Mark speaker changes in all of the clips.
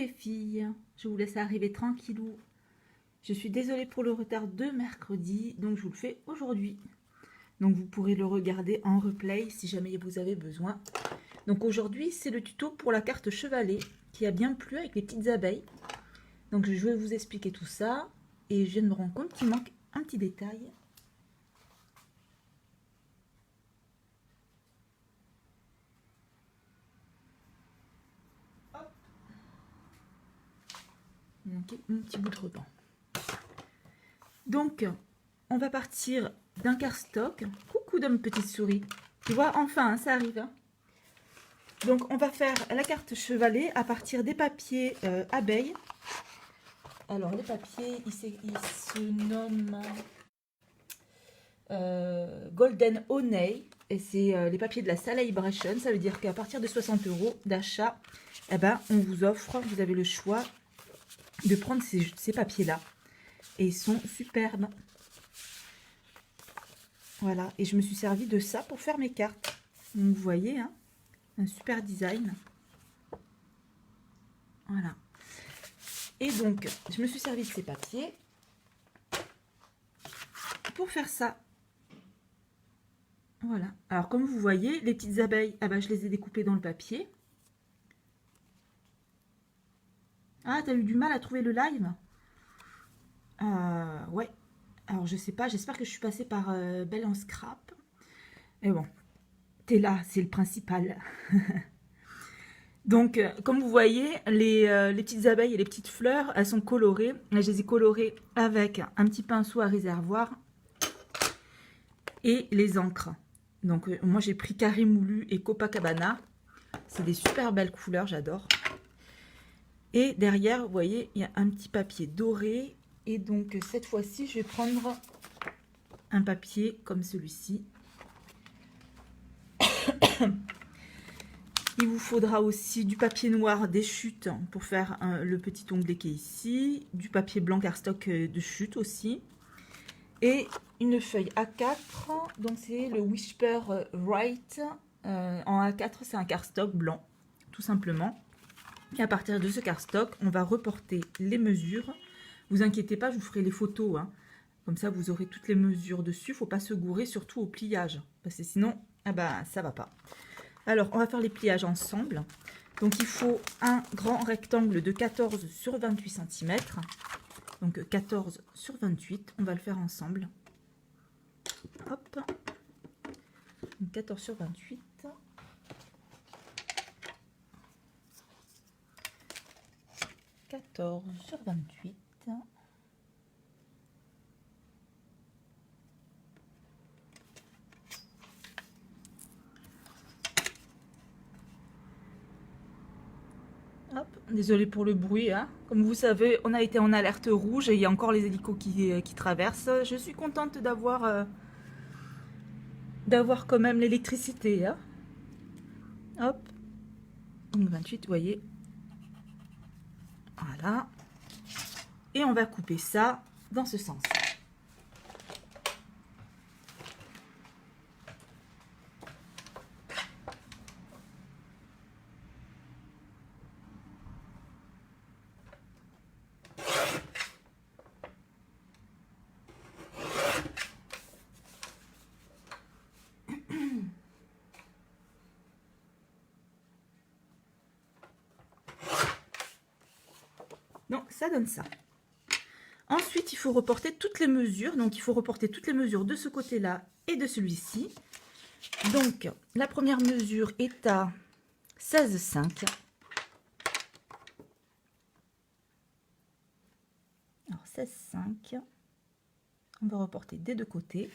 Speaker 1: les filles, je vous laisse arriver tranquillou. Je suis désolée pour le retard de mercredi, donc je vous le fais aujourd'hui. Donc vous pourrez le regarder en replay si jamais vous avez besoin. Donc aujourd'hui c'est le tuto pour la carte chevalet qui a bien plu avec les petites abeilles. Donc je vais vous expliquer tout ça et je viens de me rendre compte qu'il manque un petit détail. Il manquait un petit bout de ruban. Donc, on va partir d'un cardstock. Coucou de petite souris. Tu vois, enfin, hein, ça arrive. Hein. Donc, on va faire la carte chevalet à partir des papiers abeilles. Alors, les papiers, ils se nomment Golden Honey. Et c'est les papiers de la Celebration. Ça veut dire qu'à partir de 60 € d'achat, eh ben, on vous offre, vous avez le choix de prendre ces papiers-là. Et ils sont superbes. Voilà, et je me suis servi de ça pour faire mes cartes. Donc vous voyez, hein, un super design. Voilà. Et donc, je me suis servi de ces papiers pour faire ça. Voilà. Alors, comme vous voyez, les petites abeilles, ah bah, je les ai découpées dans le papier. Ah, t'as eu du mal à trouver le live? Ouais. Alors, je sais pas, j'espère que je suis passée par Belle en Scrap. Mais bon, t'es là, c'est le principal. Donc, comme vous voyez, les petites abeilles et les petites fleurs, elles sont colorées. Je les ai colorées avec un petit pinceau à réservoir et les encres. Donc, moi, j'ai pris Carré Moulu et Copacabana. C'est des super belles couleurs, j'adore. Et derrière, vous voyez, il y a un petit papier doré. Et donc, cette fois-ci, je vais prendre un papier comme celui-ci. Il vous faudra aussi du papier noir des chutes pour faire le petit onglet qui est ici, du papier blanc cardstock de chute aussi, et une feuille A4, donc c'est le Whisper Write, en A4 c'est un cardstock blanc, tout simplement. Et à partir de ce cardstock, on va reporter les mesures. Vous inquiétez pas, je vous ferai les photos, hein. Comme ça vous aurez toutes les mesures dessus, il ne faut pas se gourer, surtout au pliage, parce que sinon, ah bah, ça va pas. Alors, on va faire les pliages ensemble. Donc, il faut un grand rectangle de 14 sur 28 cm. Donc, 14 sur 28. On va le faire ensemble. Hop. Donc, 14 sur 28. Sur 28. Hop, désolé pour le bruit, hein. Comme vous savez, on a été en alerte rouge et il y a encore les hélicos qui traversent. Je suis contente d'avoir quand même l'électricité, hein. Hop, donc 28, vous voyez. Voilà. Et on va couper ça dans ce sens. Donc, ça donne ça. Ensuite, il faut reporter toutes les mesures. Donc, il faut reporter toutes les mesures de ce côté-là et de celui-ci. Donc, la première mesure est à 16,5. Alors, 16,5. On va reporter des deux côtés.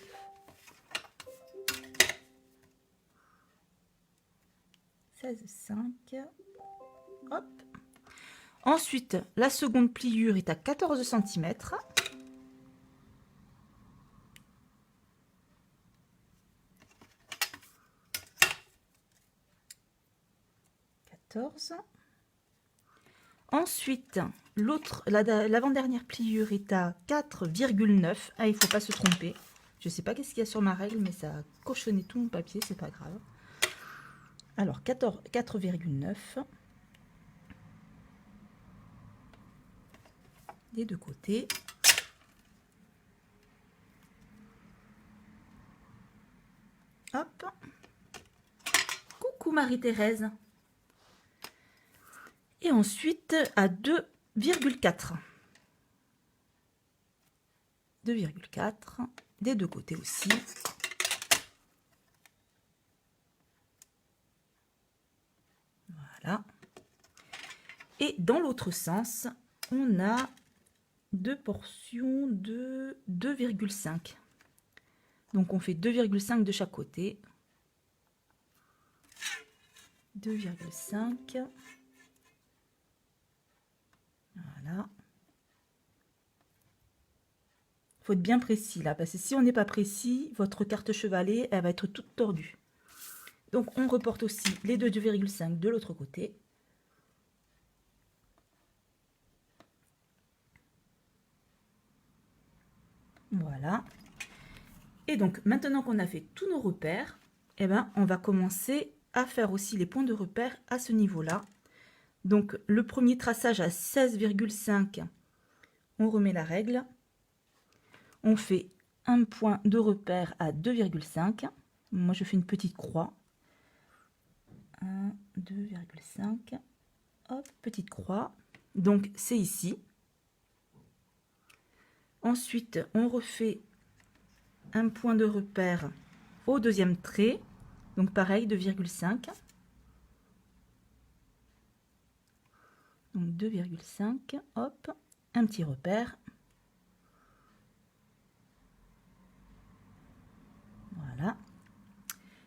Speaker 1: Hop. Ensuite, la seconde pliure est à 14 cm. Ensuite, l'avant-dernière pliure est à 4,9. Ah, il ne faut pas se tromper. Je ne sais pas qu'est-ce qu'il y a sur ma règle, mais ça a cochonné tout mon papier, c'est pas grave. Alors, 4,9. des deux côtés. Hop. Coucou Marie-Thérèse. Et ensuite à 2,4. 2,4 des deux côtés aussi. Voilà. Et dans l'autre sens, on a deux portions de 2,5. Donc on fait 2,5 de chaque côté. 2,5. Voilà. Il faut être bien précis là, parce que si on n'est pas précis, votre carte chevalet, elle va être toute tordue. Donc on reporte aussi les 2,5 de l'autre côté. Voilà. Et donc maintenant qu'on a fait tous nos repères, eh ben, on va commencer à faire aussi les points de repère à ce niveau-là. Donc le premier traçage à 16,5, on remet la règle. On fait un point de repère à 2,5. Moi, je fais une petite croix. 1, 2,5. Hop, petite croix. Donc, c'est ici. Ensuite, on refait un point de repère au deuxième trait. Donc, pareil, 2,5. Donc, 2,5. Hop, un petit repère. Voilà.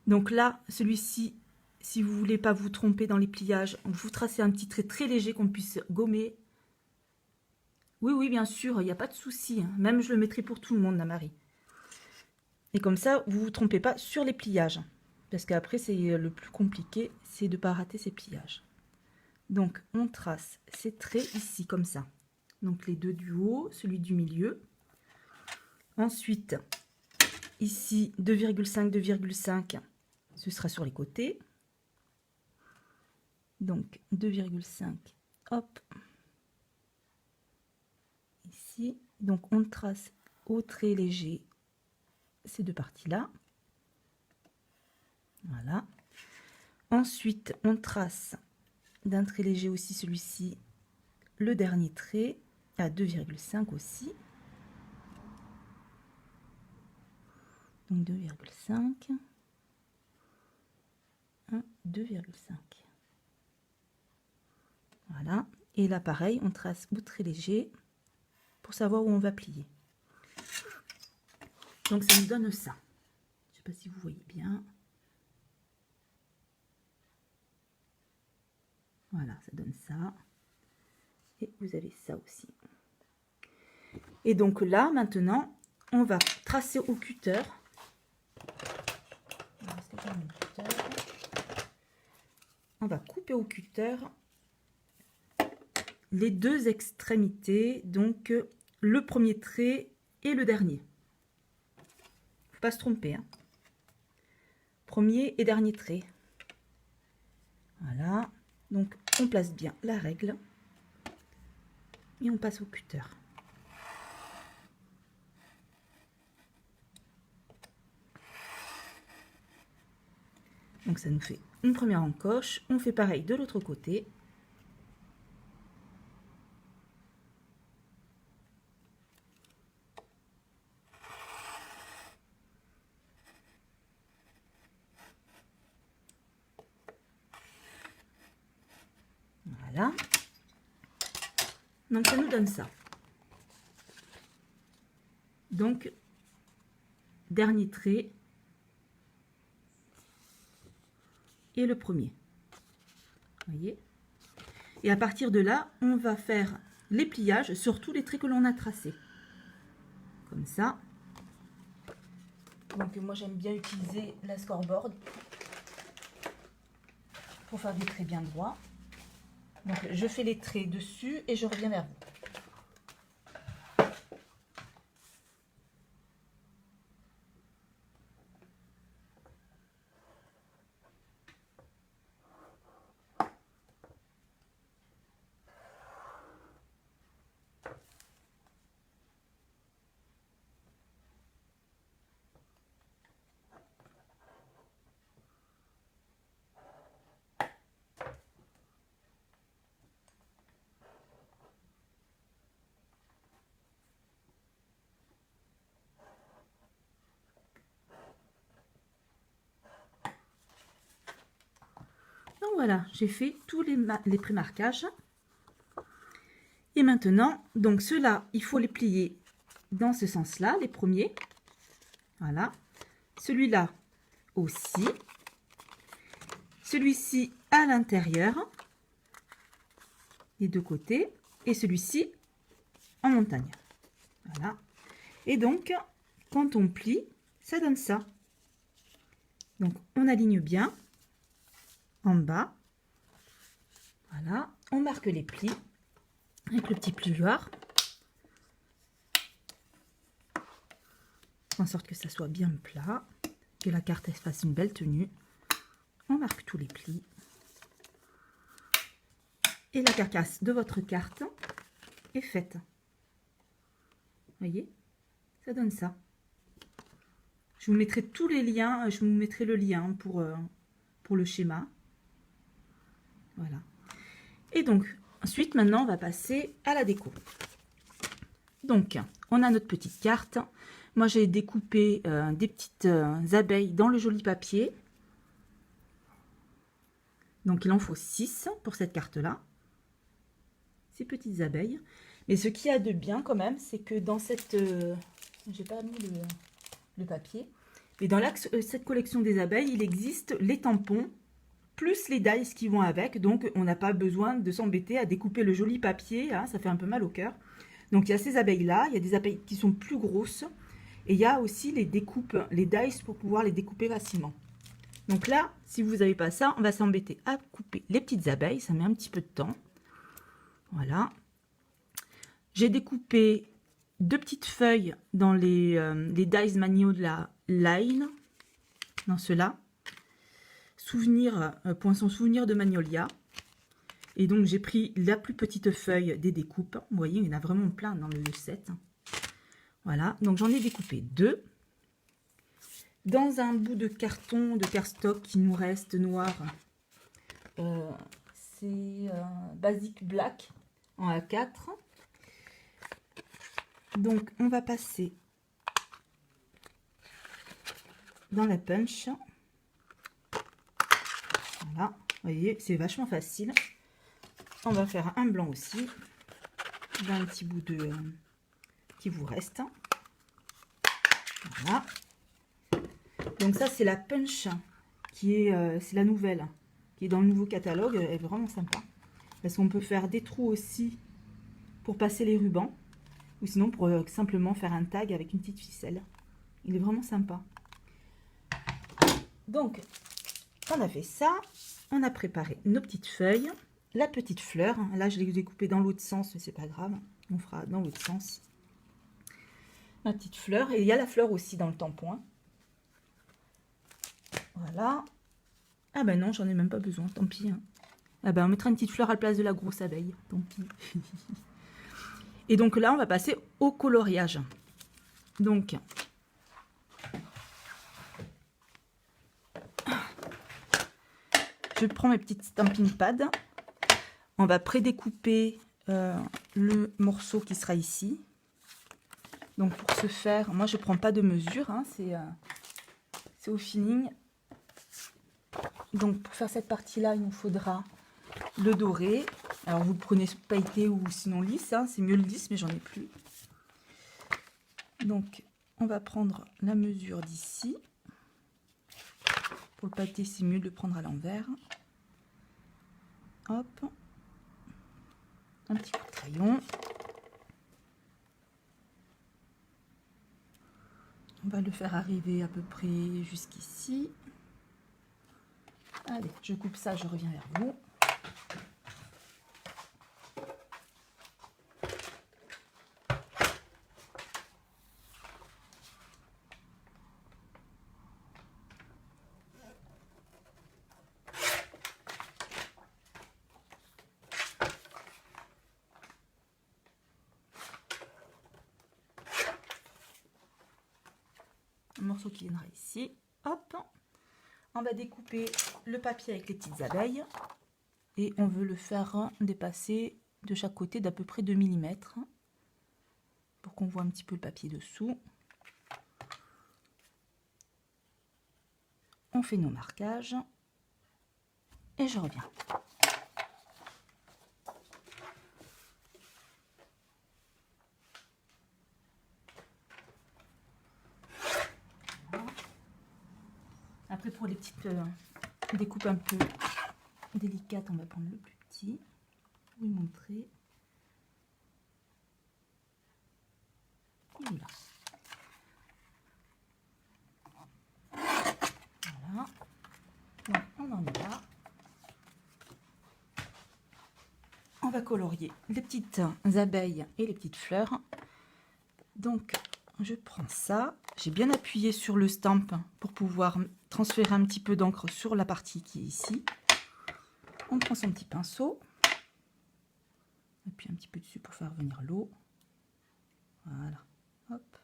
Speaker 1: Donc là, celui-ci, si vous voulez pas vous tromper dans les pliages, vous tracez un petit trait très léger qu'on puisse gommer. Oui, oui, bien sûr, il n'y a pas de souci. Même je le mettrai pour tout le monde, la Marie. Et comme ça, vous ne vous trompez pas sur les pliages. Parce qu'après, c'est le plus compliqué, c'est de ne pas rater ces pliages. Donc, on trace ces traits ici, comme ça. Donc, les deux du haut, celui du milieu. Ensuite, ici, 2,5, 2,5, ce sera sur les côtés. Donc, 2,5, hop. Ici, donc on trace au trait léger ces deux parties-là. Voilà. Ensuite, on trace d'un trait léger aussi celui-ci, le dernier trait, à 2,5 aussi. Donc 2,5. 2,5. Voilà. Et là, pareil, on trace au trait léger pour savoir où on va plier. Donc, ça nous donne ça. Je ne sais pas si vous voyez bien. Voilà, ça donne ça. Et vous avez ça aussi. Et donc là, maintenant, on va tracer au cutter. On va couper au cutter les deux extrémités, donc le premier trait et le dernier. Faut pas se tromper, hein. Premier et dernier trait. Voilà. Donc on place bien la règle et on passe au cutter. Donc ça nous fait une première encoche. On fait pareil de l'autre côté. Voilà. Donc ça nous donne ça. Donc dernier trait et le premier. Voyez. Et à partir de là, on va faire les pliages sur tous les traits que l'on a tracés. Comme ça. Donc moi j'aime bien utiliser la scoreboard pour faire des traits bien droits. Donc je fais les traits dessus et je reviens vers vous. voilà, j'ai fait tous les pré-marquages. Et maintenant, donc ceux-là, il faut les plier dans ce sens-là, les premiers. Voilà. Celui-là aussi. Celui-ci à l'intérieur, les deux côtés. Et celui-ci en montagne. Voilà. Et donc, quand on plie, ça donne ça. Donc, on aligne bien en bas. Voilà. On marque les plis avec le petit plioir. En sorte que ça soit bien plat. Que la carte elle fasse une belle tenue. On marque tous les plis. Et la carcasse de votre carte est faite. Voyez, ça donne ça. Je vous mettrai tous les liens, je vous mettrai le lien pour le schéma. Voilà. Et donc, ensuite, maintenant, on va passer à la déco. Donc, on a notre petite carte. Moi, j'ai découpé des petites abeilles dans le joli papier. Donc, il en faut 6 pour cette carte-là. Ces petites abeilles. Mais ce qu'il y a de bien quand même, c'est que dans cette... j'ai pas mis le papier. Mais dans cette collection des abeilles, il existe les tampons, plus les dies qui vont avec. Donc, on n'a pas besoin de s'embêter à découper le joli papier. Hein, ça fait un peu mal au cœur. Donc, il y a ces abeilles-là. Il y a des abeilles qui sont plus grosses. Et il y a aussi les découpes, les dies pour pouvoir les découper facilement. Donc là, si vous n'avez pas ça, on va s'embêter à couper les petites abeilles. Ça met un petit peu de temps. Voilà. J'ai découpé 2 petites feuilles dans les dies Magno de la Line. Dans ceux-là. Poinçon souvenir de Magnolia. Et donc, j'ai pris la plus petite feuille des découpes. Vous voyez, il y en a vraiment plein dans le set. Voilà, donc j'en ai découpé 2. Dans un bout de carton, de cardstock qui nous reste noir, c'est Basic Black en A4. Donc, on va passer dans la punch. Voilà, vous voyez, c'est vachement facile. On va faire un blanc aussi, dans un petit bout de qui vous reste. Voilà. Donc ça, c'est la punch qui est, c'est la nouvelle, qui est dans le nouveau catalogue. Elle est vraiment sympa. Parce qu'on peut faire des trous aussi pour passer les rubans. Ou sinon pour simplement faire un tag avec une petite ficelle. Il est vraiment sympa. Donc, on a fait ça. On a préparé nos petites feuilles. La petite fleur. Là, je l'ai découpée dans l'autre sens, mais c'est pas grave. On fera dans l'autre sens. Ma petite fleur. Et il y a la fleur aussi dans le tampon. Voilà. Ah ben non, j'en ai même pas besoin, tant pis. Hein. Ah ben on mettra une petite fleur à la place de la grosse abeille, tant pis. Et donc là, on va passer au coloriage. Donc, je prends mes petites stamping pads. On va prédécouper le morceau qui sera ici. Donc pour ce faire, moi je prends pas de mesure, hein, c'est au feeling. Donc pour faire cette partie-là, il nous faudra le doré. Alors vous le prenez pailleté ou sinon lisse, hein, c'est mieux le lisse, mais j'en ai plus. Donc on va prendre la mesure d'ici. Pour le pailleté, c'est mieux de le prendre à l'envers. Hop. Un petit coup de crayon. On va le faire arriver à peu près jusqu'ici. Allez, je coupe ça, je reviens vers vous. Un morceau qui viendra ici. Hop. On va découper le papier avec les petites abeilles. Et on veut le faire dépasser de chaque côté d'à peu près 2 mm. Pour qu'on voit un petit peu le papier dessous. On fait nos marquages. et je reviens. Après, pour les petites découpes un peu délicates, on va prendre le plus petit. Vous montrer. Voilà. Voilà. Donc, on en est là. On va colorier les petites abeilles et les petites fleurs. Donc, je prends ça. J'ai bien appuyé sur le stamp pour pouvoir transférer un petit peu d'encre sur la partie qui est ici. On prend son petit pinceau. Appuie un petit peu dessus pour faire venir l'eau. Voilà. Hop.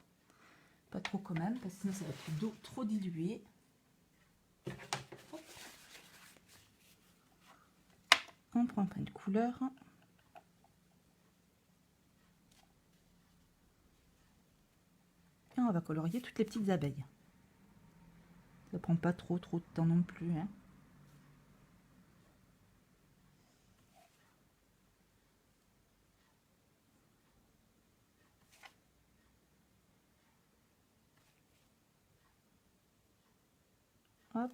Speaker 1: Pas trop quand même, parce que sinon ça va être trop dilué. Hop. On prend un peu de couleur. Et on va colorier toutes les petites abeilles. Ça prend pas trop de temps non plus, hein. Hop.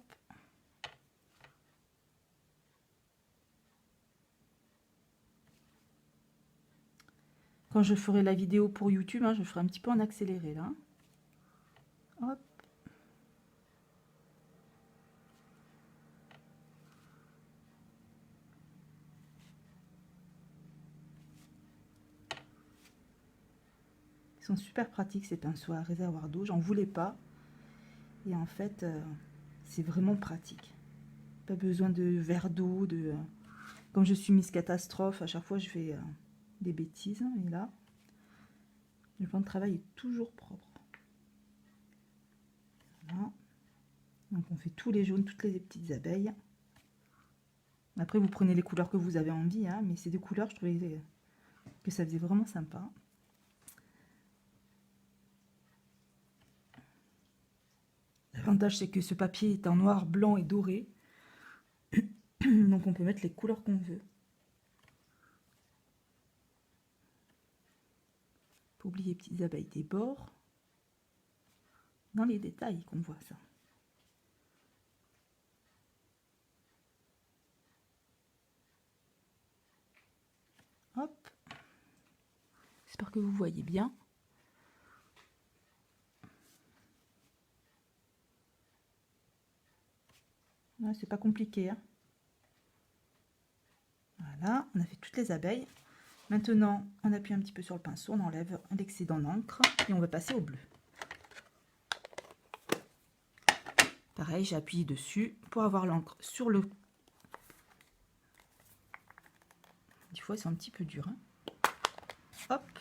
Speaker 1: Quand je ferai la vidéo pour YouTube, hein, je ferai un petit peu en accéléré là. Hop. Ils sont super pratiques ces pinceaux à réservoir d'eau. J'en voulais pas. Et en fait, c'est vraiment pratique. Pas besoin de verre d'eau. Comme je suis Miss Catastrophe, à chaque fois je fais des bêtises. Et là, le plan de travail est toujours propre. Voilà. Donc on fait tous les jaunes, toutes les petites abeilles. Après vous prenez les couleurs que vous avez envie, hein, mais c'est des couleurs, je trouvais que ça faisait vraiment sympa. L'avantage c'est que ce papier est en noir, blanc et doré. Donc on peut mettre les couleurs qu'on veut. Pas oublier les petites abeilles des bords. Dans les détails qu'on voit ça. Hop. J'espère que vous voyez bien. Ouais, c'est pas compliqué, hein. Voilà, on a fait toutes les abeilles. Maintenant, on appuie un petit peu sur le pinceau, on enlève l'excédent d'encre et on va passer au bleu. Pareil, j'ai appuyé dessus pour avoir l'encre sur le... Des fois, c'est un petit peu dur, hein. Hop.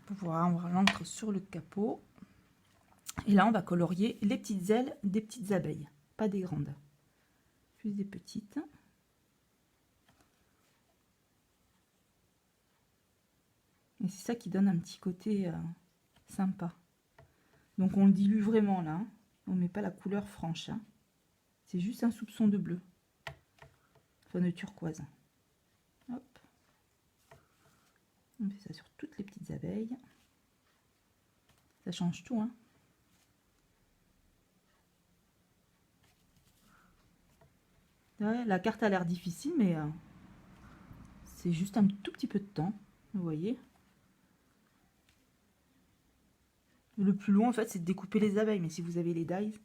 Speaker 1: Pour pouvoir avoir l'encre sur le capot. Et là, on va colorier les petites ailes des petites abeilles. Pas des grandes. Juste des petites. Et c'est ça qui donne un petit côté sympa. Donc on le dilue vraiment là. Hein. On ne met pas la couleur franche. Hein. C'est juste un soupçon de bleu. Enfin de turquoise. Hop. On fait ça sur toutes les petites abeilles. Ça change tout. Hein. Ouais, la carte a l'air difficile, mais c'est juste un tout petit peu de temps. Vous voyez. Le plus long, en fait, c'est de découper les abeilles. Mais si vous avez les dies,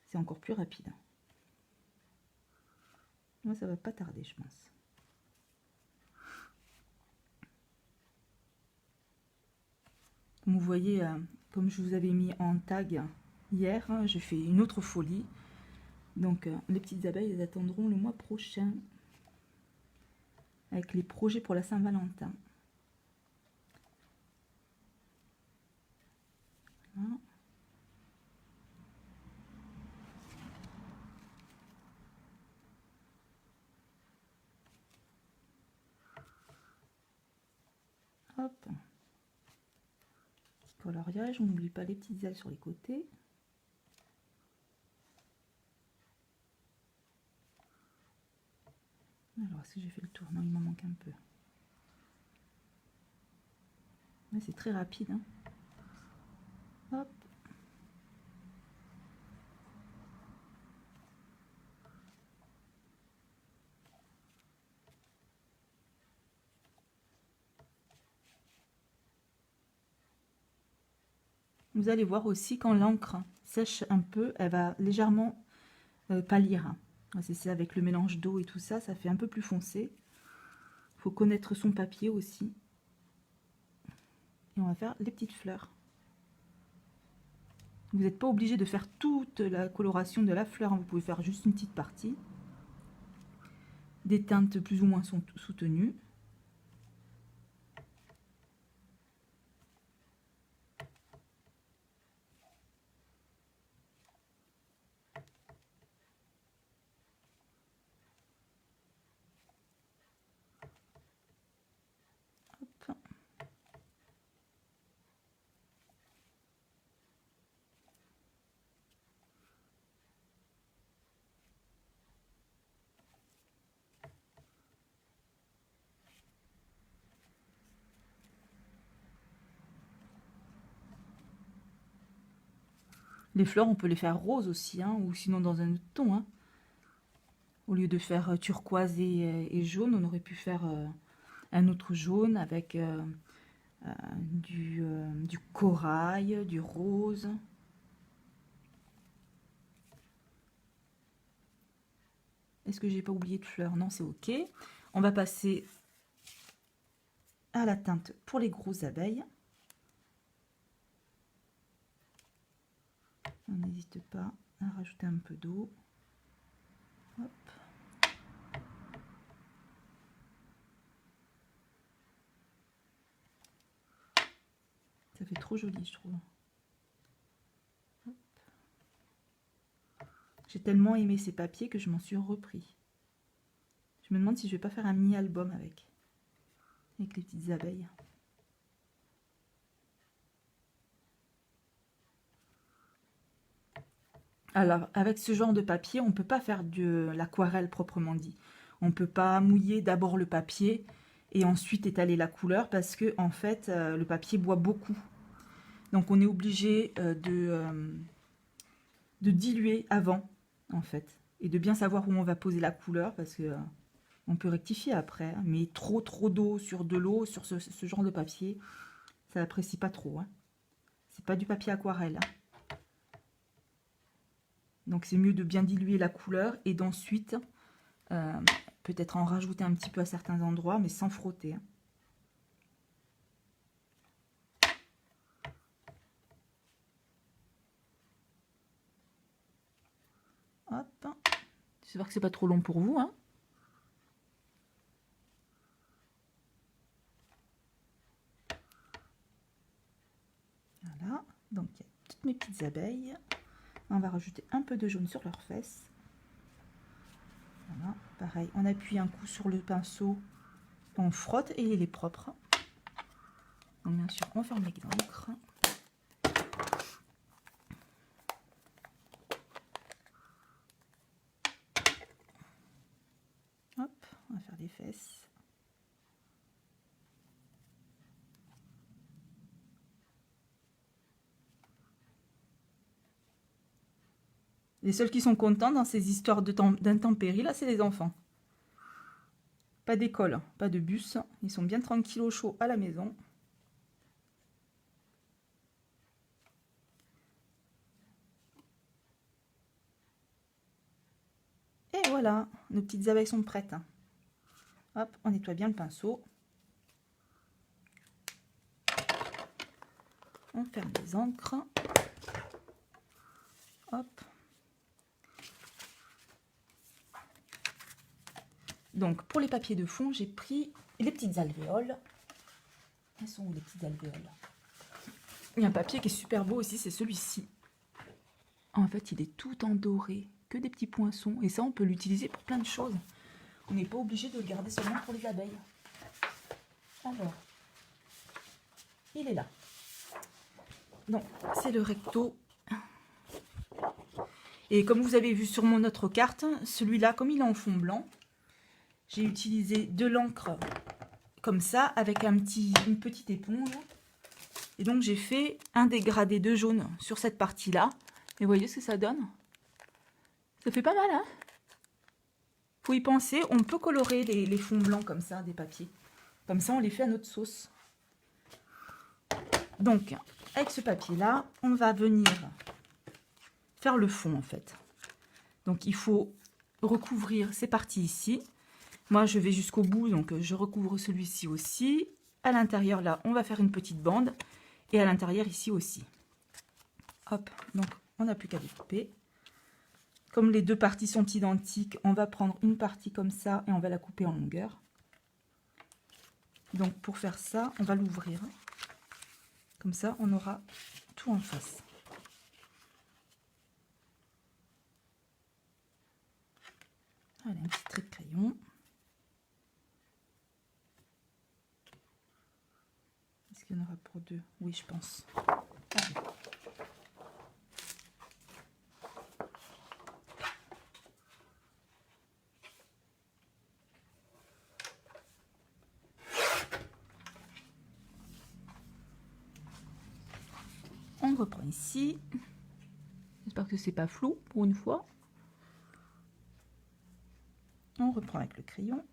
Speaker 1: c'est encore plus rapide. Moi, ça va pas tarder, je pense. Comme vous voyez, comme je vous avais mis en tag hier, hein, j'ai fait une autre folie. Donc, les petites abeilles, elles attendront le mois prochain. Avec les projets pour la Saint-Valentin. Voilà. Hop. Coloriage, on n'oublie pas les petites ailes sur les côtés. Alors, est-ce que j'ai fait le tour? Non, il m'en manque un peu. Ouais, c'est très rapide. Hein. Hop. Vous allez voir aussi quand l'encre sèche un peu, elle va légèrement pâlir. C'est ça, avec le mélange d'eau et tout ça, ça fait un peu plus foncé. Il faut connaître son papier aussi. Et on va faire les petites fleurs. Vous n'êtes pas obligé de faire toute la coloration de la fleur, hein. Vous pouvez faire juste une petite partie. Des teintes plus ou moins sont soutenues. Hop. Les fleurs, on peut les faire roses aussi, hein, ou sinon dans un autre ton. Hein. Au lieu de faire turquoise et jaune, on aurait pu faire un autre jaune avec du corail, du rose. Est-ce que j'ai pas oublié de fleurs? Non, c'est ok. On va passer à la teinte pour les grosses abeilles. On n'hésite pas à rajouter un peu d'eau. Hop. Ça fait trop joli, je trouve. J'ai tellement aimé ces papiers que je m'en suis repris. Je me demande si je vais pas faire un mini-album avec les petites abeilles. Alors, avec ce genre de papier, on ne peut pas faire de l'aquarelle proprement dit. On ne peut pas mouiller d'abord le papier et ensuite étaler la couleur parce que, en fait, le papier boit beaucoup. Donc, on est obligé de diluer avant, en fait, et de bien savoir où on va poser la couleur parce que on peut rectifier après. Hein, mais trop d'eau sur de l'eau, sur ce genre de papier, ça n'apprécie pas trop. Hein. C'est pas du papier aquarelle. Hein. Donc c'est mieux de bien diluer la couleur et d'ensuite peut-être en rajouter un petit peu à certains endroits, mais sans frotter. Hop. J'espère que c'est pas trop long pour vous. Hein. Voilà. Donc il y a toutes mes petites abeilles. On va rajouter un peu de jaune sur leurs fesses. Voilà, pareil, on appuie un coup sur le pinceau, on frotte et il est propre. Donc bien sûr, on ferme avec l'encre. Hop, on va faire des fesses. Les seuls qui sont contents dans ces histoires d'intempéries, là, c'est les enfants. Pas d'école, pas de bus. Ils sont bien tranquilles au chaud à la maison. Et voilà, nos petites abeilles sont prêtes. Hop, on nettoie bien le pinceau. On ferme les encres. Hop. Donc, pour les papiers de fond, j'ai pris les petites alvéoles. Elles sont où les petites alvéoles? Il y a un papier qui est super beau aussi, c'est celui-ci. En fait, il est tout en doré, que des petits poinçons. Et ça, on peut l'utiliser pour plein de choses. On n'est pas obligé de le garder seulement pour les abeilles. Alors, il est là. Donc, c'est le recto. Et comme vous avez vu sur mon autre carte, celui-là, comme il est en fond blanc, j'ai utilisé de l'encre comme ça avec une petite éponge. Et donc j'ai fait un dégradé de jaune sur cette partie-là. Et vous voyez ce que ça donne? Ça fait pas mal, hein? Faut y penser, on peut colorer les fonds blancs comme ça, des papiers. Comme ça, on les fait à notre sauce. Donc, avec ce papier-là, on va venir faire le fond, en fait. Donc, il faut recouvrir ces parties ici. Moi, je vais jusqu'au bout, donc je recouvre celui-ci aussi. À l'intérieur, là, on va faire une petite bande. Et à l'intérieur, ici aussi. Hop, donc on n'a plus qu'à découper. Comme les deux parties sont identiques, on va prendre une partie comme ça et on va la couper en longueur. Donc pour faire ça, on va l'ouvrir. Comme ça, on aura tout en face. Allez, un petit trait de crayon. Est-ce qu'il y en aura pour deux? Oui, je pense. Allez. On reprend ici. J'espère que c'est pas flou pour une fois. On reprend avec le crayon.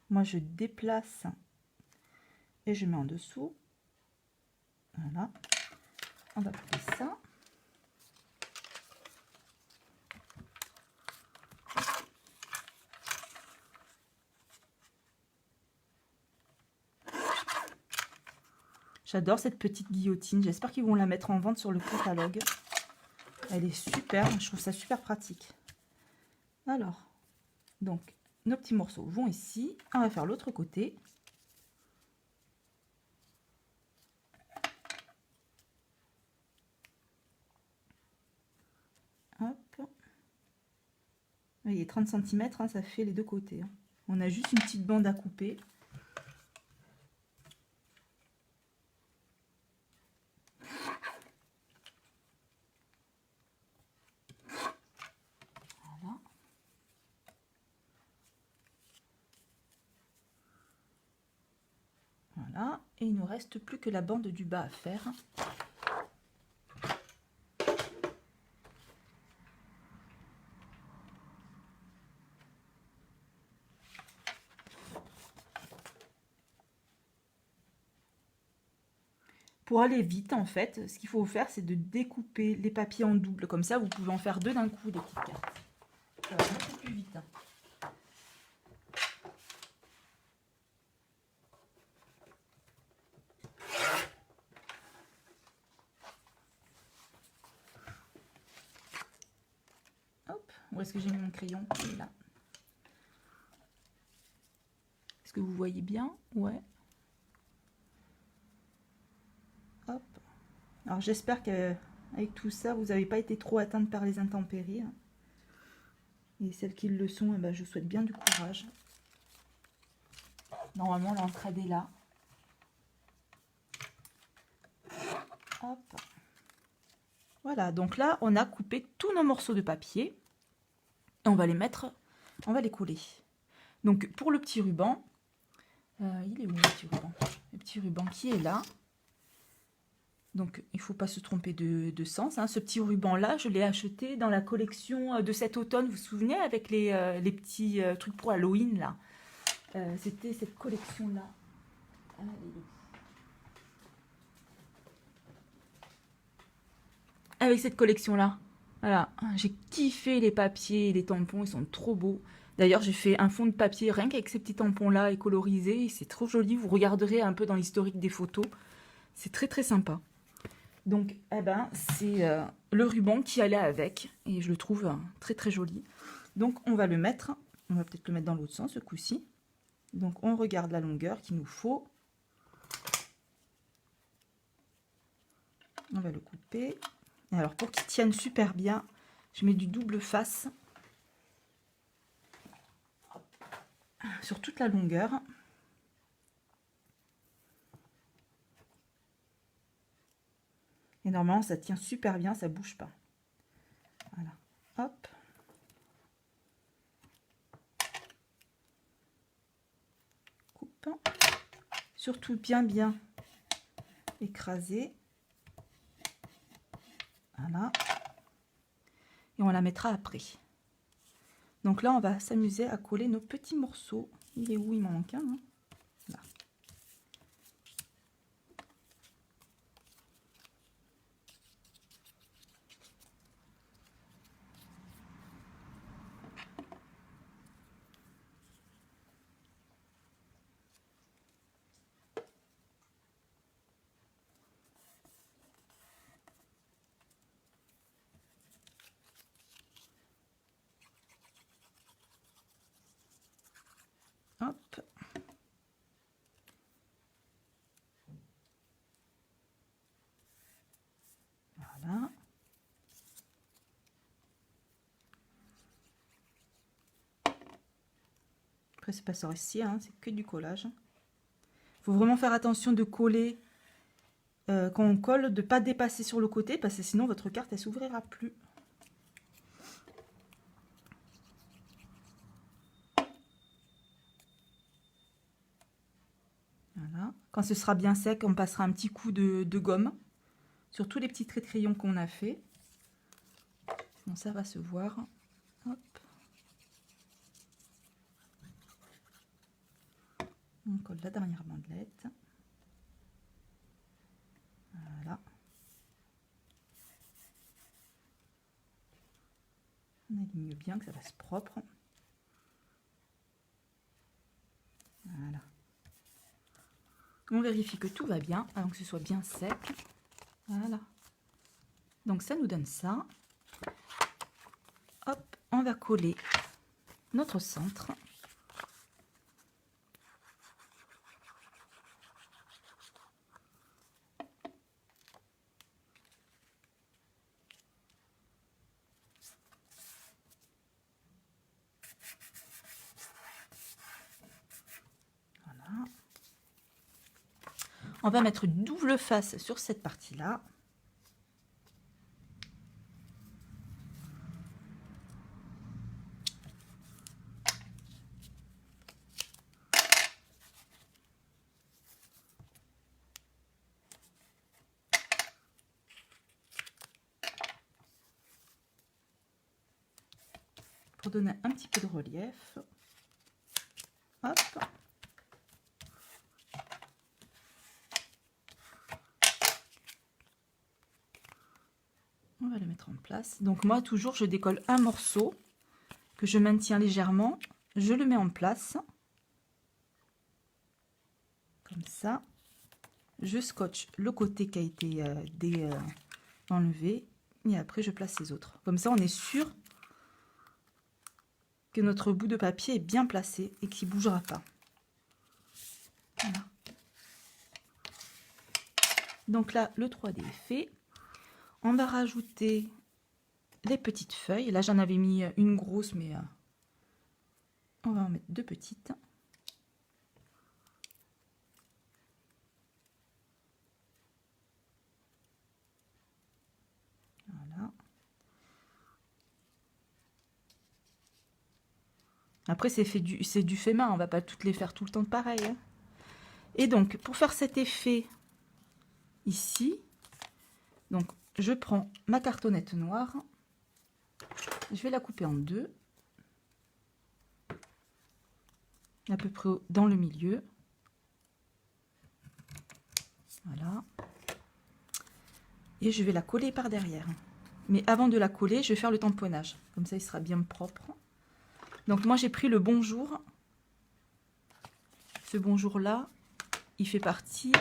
Speaker 1: Moi, je déplace et je mets en dessous. Voilà. On va couper ça. J'adore cette petite guillotine. J'espère qu'ils vont la mettre en vente sur le catalogue. Elle est super. Je trouve ça super pratique. Alors, donc, nos petits morceaux vont ici. On va faire l'autre côté. Hop. Vous voyez, 30 cm, hein, ça fait les deux côtés. Hein. On a juste une petite bande à couper. Voilà, et il ne nous reste plus que la bande du bas à faire. Pour aller vite, en fait, ce qu'il faut faire, c'est de découper les papiers en double. Comme ça, vous pouvez en faire deux d'un coup, des petites cartes. Ça va beaucoup plus vite. Hop, où est-ce que j'ai mis mon crayon? Là. Est-ce que vous voyez bien? Ouais. Hop. Alors j'espère qu'avec tout ça, vous n'avez pas été trop atteinte par les intempéries. Et celles qui le sont, eh ben, je vous souhaite bien du courage. Normalement, l'entraide est là. Hop. Voilà, donc là, on a coupé tous nos morceaux de papier. Et on va les mettre, on va les coller. Donc pour le petit ruban, il est où le petit ruban? Le petit ruban qui est là. Donc il ne faut pas se tromper de sens. Hein. Ce petit ruban là, je l'ai acheté dans la collection de cet automne. Vous vous souvenez, avec les petits trucs pour Halloween là. C'était cette collection là. Avec cette collection là. Voilà, j'ai kiffé les papiers et les tampons, ils sont trop beaux. D'ailleurs, j'ai fait un fond de papier rien qu'avec ces petits tampons-là et colorisés. C'est trop joli, vous regarderez un peu dans l'historique des photos. C'est très très sympa. Donc, eh ben, c'est le ruban qui allait avec. Et je le trouve très très joli. Donc, on va le mettre. On va peut-être le mettre dans l'autre sens, ce coup-ci. Donc, on regarde la longueur qu'il nous faut. On va le couper. Et alors, pour qu'il tienne super bien, je mets du double face sur toute la longueur. Et normalement, ça tient super bien, ça bouge pas. Voilà. Hop. Surtout bien écraser. Voilà. Et on la mettra après. Donc là, on va s'amuser à coller nos petits morceaux. Il est où? Il m'en manque un. Hein, là. Hop. Voilà. Après, c'est pas sorcier, hein, c'est que du collage. Il faut vraiment faire attention de coller quand on colle, de ne pas dépasser sur le côté, parce que sinon votre carte, elle s'ouvrira plus. Voilà. Quand ce sera bien sec, on passera un petit coup de gomme sur tous les petits traits de crayon qu'on a fait. Sinon, ça va se voir. Hop. On colle la dernière bandelette. Voilà. On aligne bien, que ça fasse propre. Voilà. On vérifie que tout va bien, avant que ce soit bien sec. Voilà. Donc ça nous donne ça. Hop, on va coller notre centre. Voilà. On va mettre une double face sur cette partie-là. Pour donner un petit peu de relief. Hop. On va le mettre en place. Donc moi, toujours, je décolle un morceau que je maintiens légèrement. Je le mets en place. Comme ça. Je scotche le côté qui a été enlevé. Et après, je place les autres. Comme ça, on est sûr que notre bout de papier est bien placé et qu'il ne bougera pas. Voilà. Donc là, le 3D est fait. On va rajouter les petites feuilles. Là, j'en avais mis une grosse, mais on va en mettre deux petites. Voilà. Après, c'est du fait main. On va pas toutes les faire tout le temps pareil. Hein. Et donc, pour faire cet effet ici, donc je prends ma cartonnette noire. Je vais la couper en deux. À peu près dans le milieu. Voilà. Et je vais la coller par derrière. Mais avant de la coller, je vais faire le tamponnage. Comme ça, il sera bien propre. Donc moi, j'ai pris le Bonjour. Ce Bonjour-là, il fait partie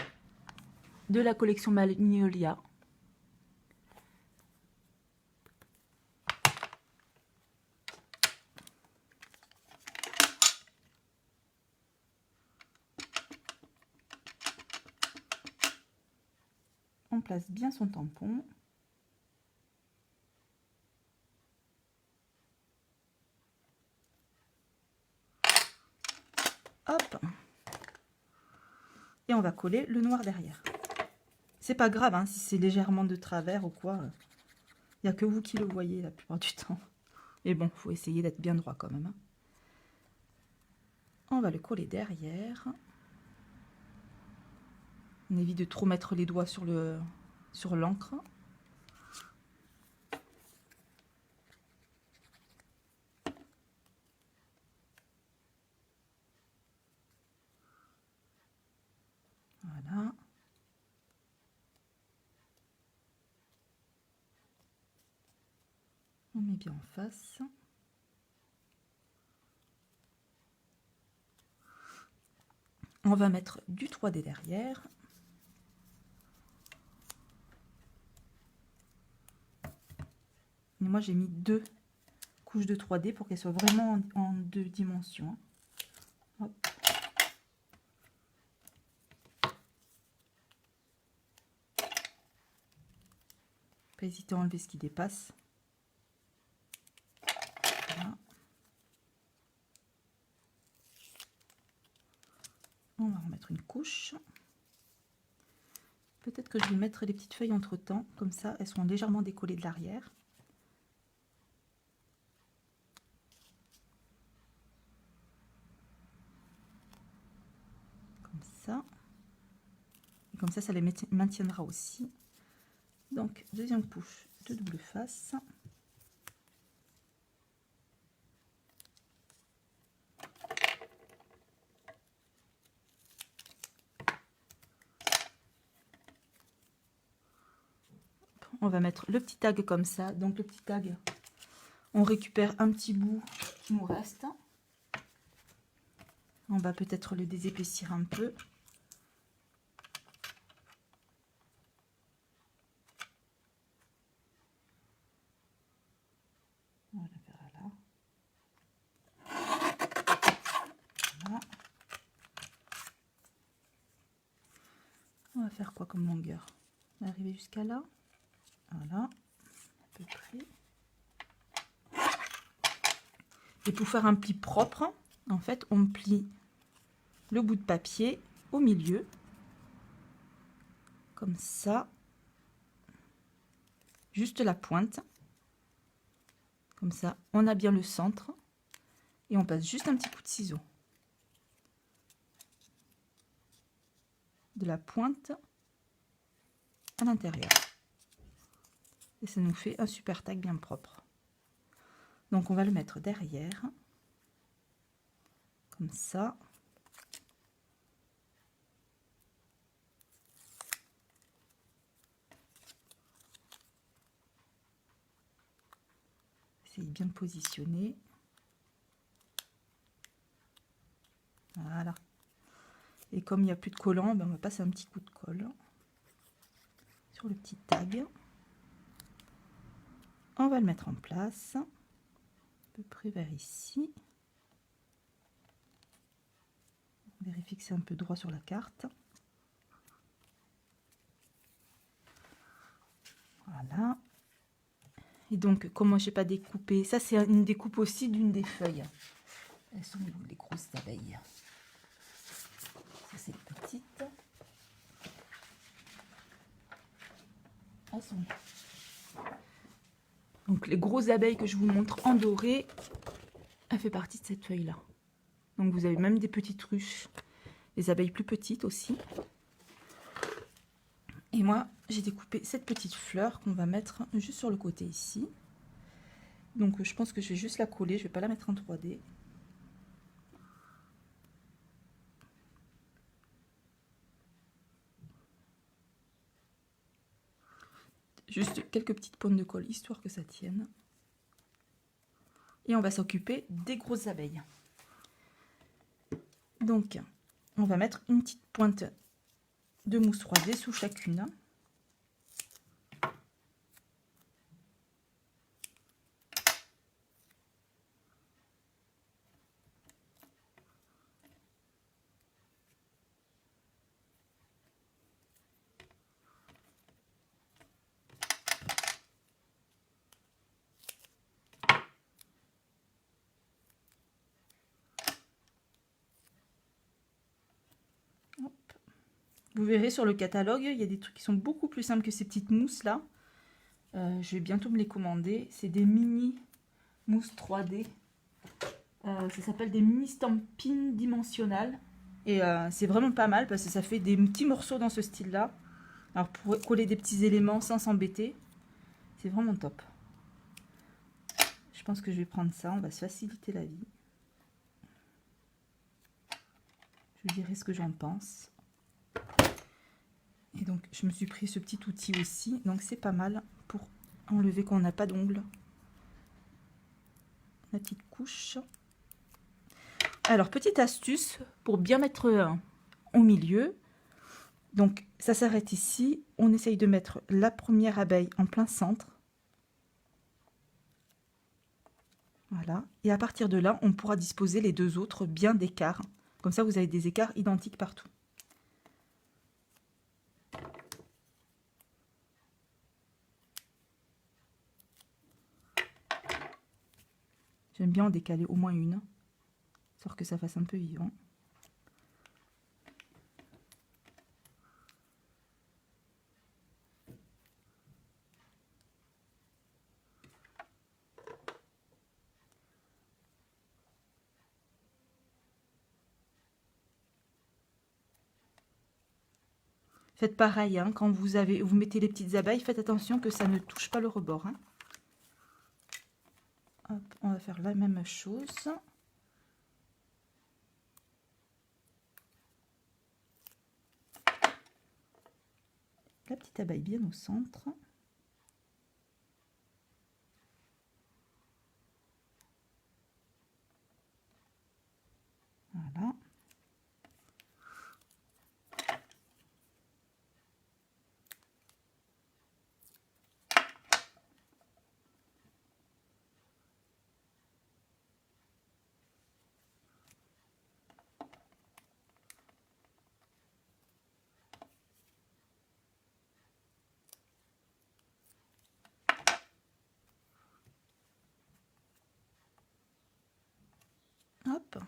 Speaker 1: de la collection Magnolia. On place bien son tampon. Hop. Et on va coller le noir derrière. C'est pas grave hein, si c'est légèrement de travers ou quoi. Il n'y a que vous qui le voyez la plupart du temps. Mais bon, il faut essayer d'être bien droit quand même. Hein. On va le coller derrière. On évite de trop mettre les doigts sur l'encre. Voilà. On met bien en face. On va mettre du 3D derrière. Et moi, j'ai mis 2 couches de 3D pour qu'elles soient vraiment en 2 dimensions. Hop. Pas hésiter à enlever ce qui dépasse. Voilà. On va remettre une couche. Peut-être que je vais mettre les petites feuilles entre temps, comme ça elles seront légèrement décollées de l'arrière. Comme ça. Et comme ça les maintiendra aussi. Donc, deuxième couche de double face. On va mettre le petit tag comme ça. Donc le petit tag, on récupère un petit bout qui nous reste. On va peut-être le désépaissir un peu. On va le faire là. Voilà. On va faire quoi comme longueur? On va arriver jusqu'à là. Voilà, à peu près. Et pour faire un pli propre, en fait, on plie le bout de papier au milieu, comme ça, juste la pointe, comme ça, on a bien le centre, et on passe juste un petit coup de ciseau de la pointe à l'intérieur. Et ça nous fait un super tag bien propre. Donc on va le mettre derrière, comme ça. Essayez bien de positionner. Voilà. Et comme il n'y a plus de collant, ben on va passer un petit coup de colle sur le petit tag. On va le mettre en place, à peu près vers ici. On vérifie que c'est un peu droit sur la carte. Voilà. Et donc, comme moi je n'ai pas découpé, ça c'est une découpe aussi d'une des feuilles. Elles sont où les grosses abeilles? Ça c'est les petites. Elles sont là. Donc les grosses abeilles que je vous montre en doré, elle fait partie de cette feuille là. Donc vous avez même des petites ruches, des abeilles plus petites aussi. Et moi j'ai découpé cette petite fleur qu'on va mettre juste sur le côté ici. Donc je pense que je vais juste la coller, je vais pas la mettre en 3D. Juste quelques petites pointes de colle histoire que ça tienne. Et on va s'occuper des grosses abeilles. Donc on va mettre une petite pointe de mousse 3D sous chacune. Vous verrez sur le catalogue, il y a des trucs qui sont beaucoup plus simples que ces petites mousses là. Je vais bientôt me les commander. C'est des mini mousses 3D. Ça s'appelle des mini stampines dimensionnelles. Et c'est vraiment pas mal parce que ça fait des petits morceaux dans ce style-là. Alors pour coller des petits éléments sans s'embêter, c'est vraiment top. Je pense que je vais prendre ça, on va se faciliter la vie. Je vous dirai ce que j'en pense. Et donc je me suis pris ce petit outil aussi, donc c'est pas mal pour enlever quand on n'a pas d'ongles. La petite couche. Alors petite astuce pour bien mettre au milieu. Donc ça s'arrête ici, on essaye de mettre la première abeille en plein centre. Voilà, et à partir de là, on pourra disposer les deux autres bien d'écart. Comme ça, vous avez des écarts identiques partout. J'aime bien en décaler au moins une, histoire que ça fasse un peu vivant. Faites pareil, hein, quand vous mettez les petites abeilles, faites attention que ça ne touche pas le rebord. Hein. Hop, on va faire la même chose. La petite abeille bien au centre. Voilà. Hop.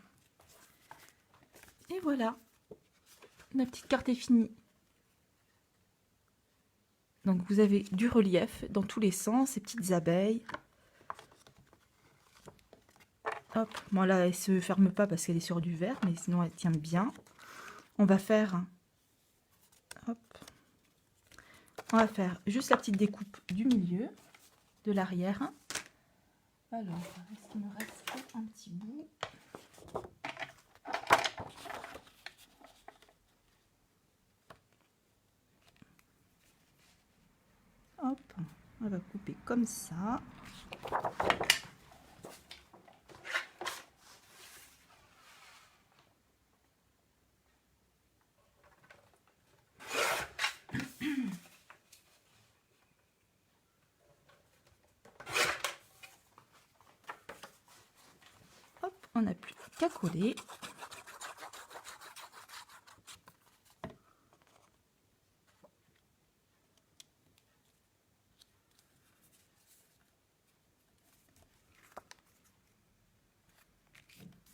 Speaker 1: Et voilà. Ma petite carte est finie. Donc vous avez du relief dans tous les sens, ces petites abeilles. Hop, bon là elle se ferme pas parce qu'elle est sur du verre, mais sinon elle tient bien. On va faire, hop, on va faire juste la petite découpe du milieu, de l'arrière. Alors, est-ce qu'il me reste un petit bout? Hop, on va couper comme ça. Hop, on n'a plus qu'à coller.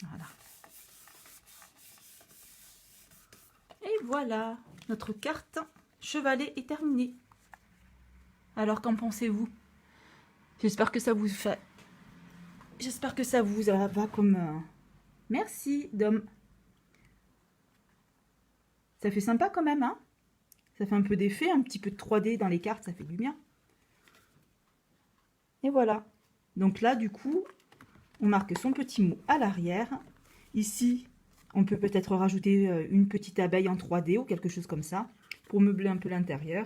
Speaker 1: Voilà. Et voilà, notre carte chevalet est terminée. Alors, qu'en pensez-vous? J'espère que ça vous fait... J'espère que ça vous va comme... Merci, Dom. Ça fait sympa quand même, hein? Ça fait un peu d'effet, un petit peu de 3D dans les cartes, ça fait du bien. Et voilà. Donc là, du coup, on marque son petit mot à l'arrière. Ici, on peut peut-être rajouter une petite abeille en 3D ou quelque chose comme ça, pour meubler un peu l'intérieur.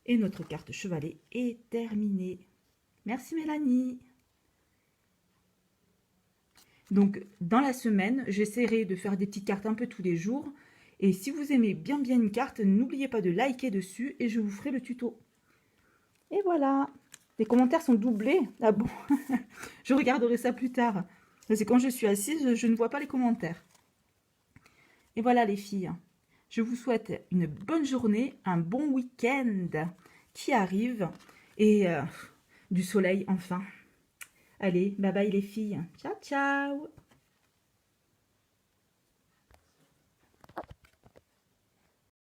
Speaker 1: Et notre carte chevalet est terminée. Merci Mélanie. Donc, dans la semaine, j'essaierai de faire des petites cartes un peu tous les jours. Et si vous aimez bien une carte, n'oubliez pas de liker dessus et je vous ferai le tuto. Et voilà. Les commentaires sont doublés. Ah bon? Je regarderai ça plus tard. C'est quand je suis assise, je ne vois pas les commentaires. Et voilà les filles. Je vous souhaite une bonne journée, un bon week-end qui arrive et du soleil enfin. Allez, bye bye les filles. Ciao, ciao!